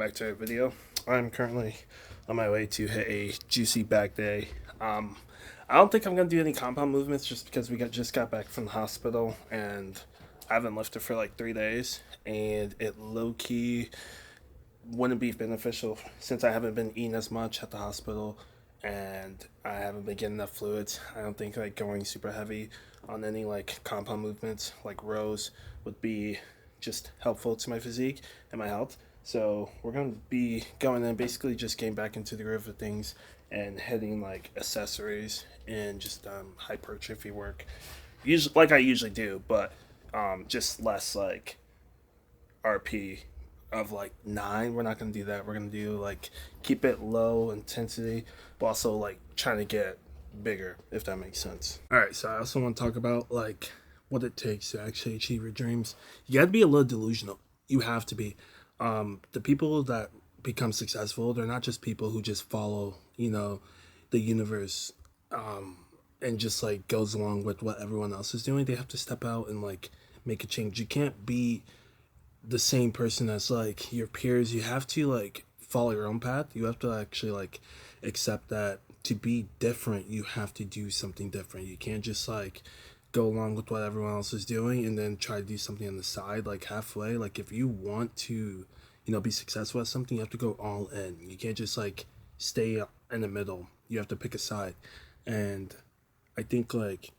back to our video. I'm currently on my way to hit a juicy back day. I don't think I'm gonna do any compound movements just because we just got back from the hospital and I haven't lifted for like 3 days, and it low-key wouldn't be beneficial since I haven't been eating as much at the hospital and I haven't been getting enough fluids. I don't think like going super heavy on any like compound movements like rows would be just helpful to my physique and my health. So we're going to be going and basically just getting back into the groove of things and hitting like accessories and just hypertrophy work, usually like I usually do, but just less like RP of like 9. We're not going to do that. We're going to do like keep it low intensity, but also like trying to get bigger, if that makes sense. All right, so I also want to talk about like what it takes to actually achieve your dreams. You got to be a little delusional. You have to be. The people that become successful, they're not just people who just follow, the universe, and just like goes along with what everyone else is doing. They have to step out and like make a change. You can't be the same person as like your peers. You have to like follow your own path. You have to actually like accept that to be different, you have to do something different. You can't just like go along with what everyone else is doing and then try to do something on the side, like halfway. Like if you want to, be successful at something, you have to go all in. You can't just like stay in the middle. You have to pick a side. And I think like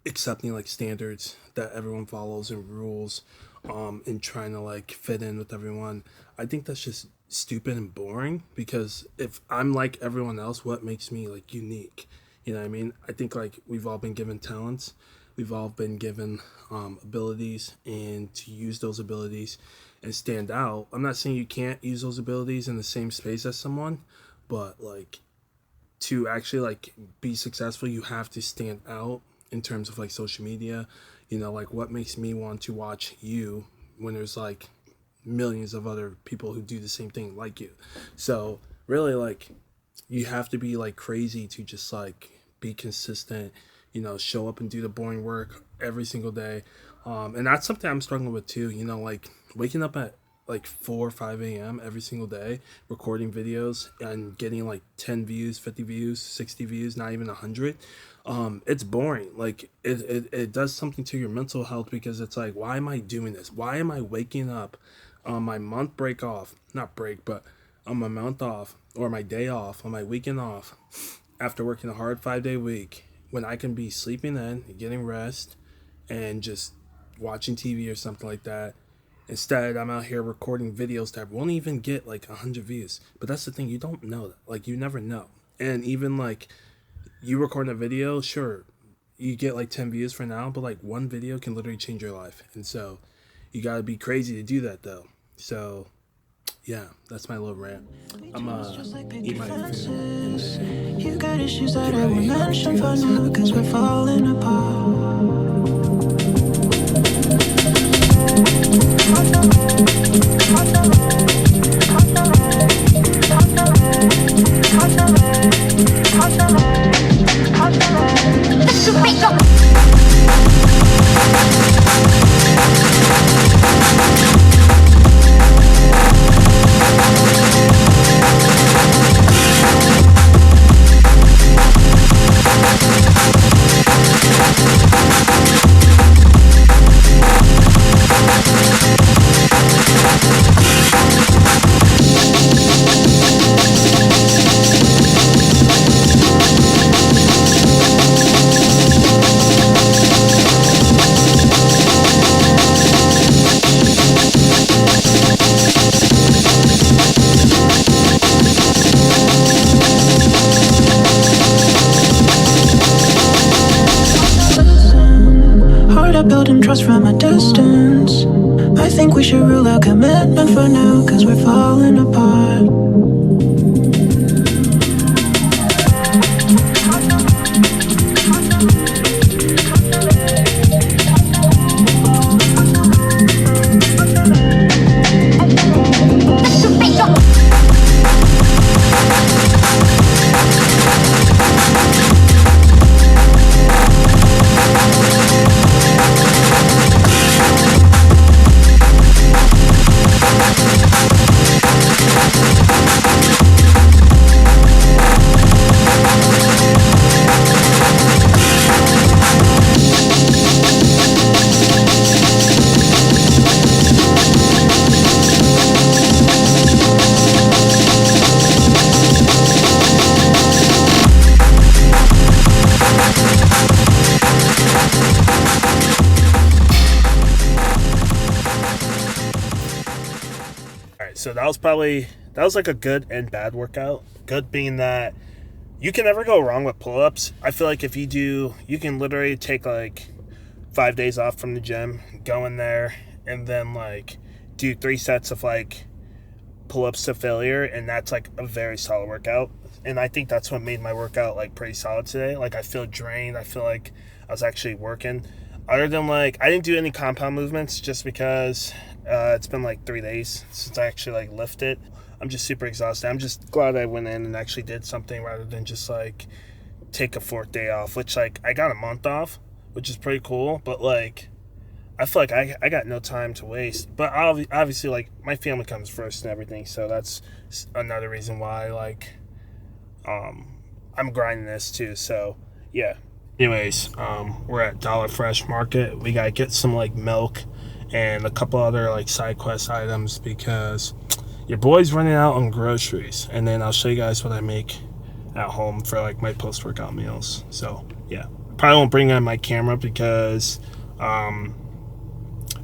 accepting like standards that everyone follows and rules, and trying to like fit in with everyone, I think that's just stupid and boring, because if I'm like everyone else, what makes me like unique? You know what I mean? I think like we've all been given talents, we've all been given abilities, and to use those abilities and stand out. I'm not saying you can't use those abilities in the same space as someone, but like to actually like be successful, you have to stand out in terms of like social media. Like what makes me want to watch you when there's like millions of other people who do the same thing like you? So really like you have to be like crazy to just like be consistent, show up and do the boring work every single day. And that's something I'm struggling with too, like waking up at like 4 or 5 a.m. every single day, recording videos and getting like 10 views, 50 views, 60 views, not even 100. It's boring. Like it does something to your mental health, because it's like, why am I doing this? Why am I waking up on my month break off, not break, but on my month off or my day off, on my weekend off, after working a hard 5-day week, when I can be sleeping in, getting rest, and just watching TV or something like that? Instead, I'm out here recording videos that won't even get like 100 views. But that's the thing, you don't know that. Like, you never know. And even like you record a video, sure, you get like 10 views for now, but like one video can literally change your life. And so you gotta be crazy to do that though. So yeah, that's my little rant. I'm eat my food and then you got issues that I won't mention for now, cause we're falling apart. Building trust from a distance. I think we should rule out commitment for now, cause we're falling apart. so that was like a good and bad workout. Good being that you can never go wrong with pull-ups. I feel like if you can literally take like 5 days off from the gym, go in there, and then like do 3 sets of like pull-ups to failure, and that's like a very solid workout. And I think that's what made my workout like pretty solid today. Like I feel drained. I feel like I was actually working. Other than like I didn't do any compound movements just because it's been like 3 days since I actually like lifted. I'm just super exhausted. I'm just glad I went in and actually did something rather than just like take a 4th day off, which like I got a month off, which is pretty cool. But like I feel like I got no time to waste. But obviously like my family comes first and everything, so that's another reason why like I'm grinding this too. So yeah. Anyways, we're at Dollar Fresh Market. We gotta get some like milk and a couple other like side quest items because your boy's running out on groceries. And then I'll show you guys what I make at home for like my post-workout meals. So yeah, probably won't bring on my camera because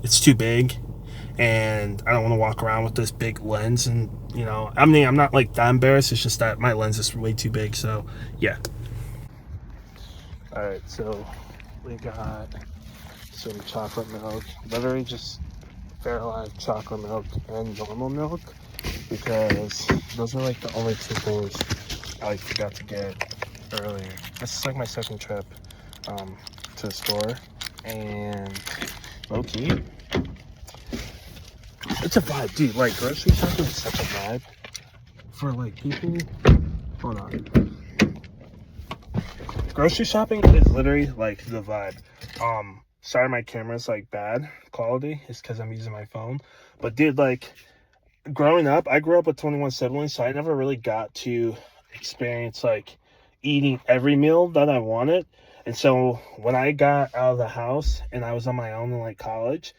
it's too big and I don't want to walk around with this big lens. And you know, I mean, I'm not like that embarrassed, it's just that my lens is way too big. So yeah. All right, so we got some chocolate milk, literally just Fairlife chocolate milk and normal milk, because those are like the only 2 things I like forgot to get earlier. This is like my second trip to the store, and low-key, it's a vibe, dude. Like grocery shopping is such a vibe for like people. Hold on. Grocery shopping is literally like the vibe. Sorry my camera's like bad quality. It's because I'm using my phone. But dude, like growing up, I grew up with 21 siblings, so I never really got to experience like eating every meal that I wanted. And so when I got out of the house and I was on my own in like college,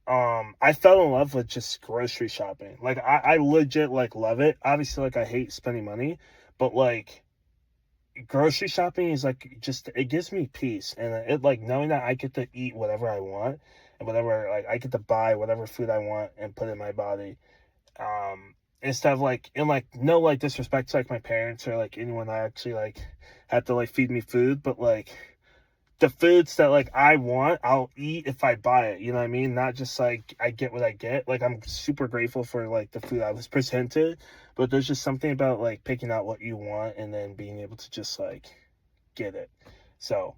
I fell in love with just grocery shopping. Like I legit like love it. Obviously, like I hate spending money, but like grocery shopping is like just, it gives me peace. And it like knowing that I get to eat whatever I want and whatever, like I get to buy whatever food I want and put in my body, instead of like, and like no like disrespect to like my parents or like anyone that actually like had to like feed me food, but like the foods that like I want, I'll eat if I buy it, you know what I mean? Not just like I get what I get. Like I'm super grateful for like the food I was presented, but there's just something about like picking out what you want and then being able to just like get it. So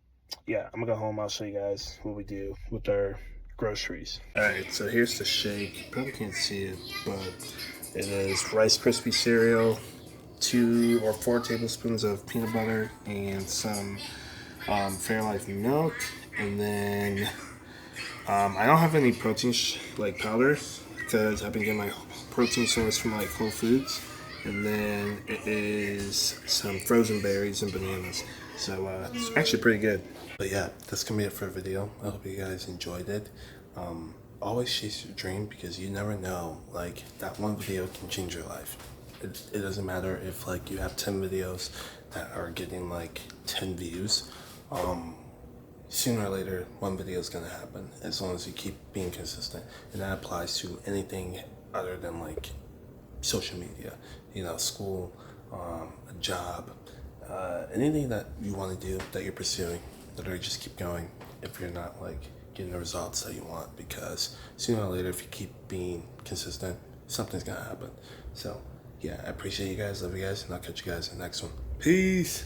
yeah, I'm gonna go home. I'll show you guys what we do with our groceries. All right, so here's the shake. You probably can't see it, but it is Rice Krispie cereal, 2 or 4 tablespoons of peanut butter, and some Fairlife milk, and then I don't have any protein like powder because I've been getting my protein source from like Whole Foods, and then it is some frozen berries and bananas. So it's actually pretty good. But yeah, that's gonna be it for a video. I hope you guys enjoyed it. Always chase your dream because you never know, like that one video can change your life. It doesn't matter if like you have 10 videos that are getting like 10 views. Sooner or later, one video is gonna happen as long as you keep being consistent, and that applies to anything other than like social media, you know, school, a job, anything that you want to do that you're pursuing. Literally, just keep going if you're not like getting the results that you want, because sooner or later, if you keep being consistent, something's gonna happen. So yeah, I appreciate you guys, love you guys, and I'll catch you guys in the next one. Peace.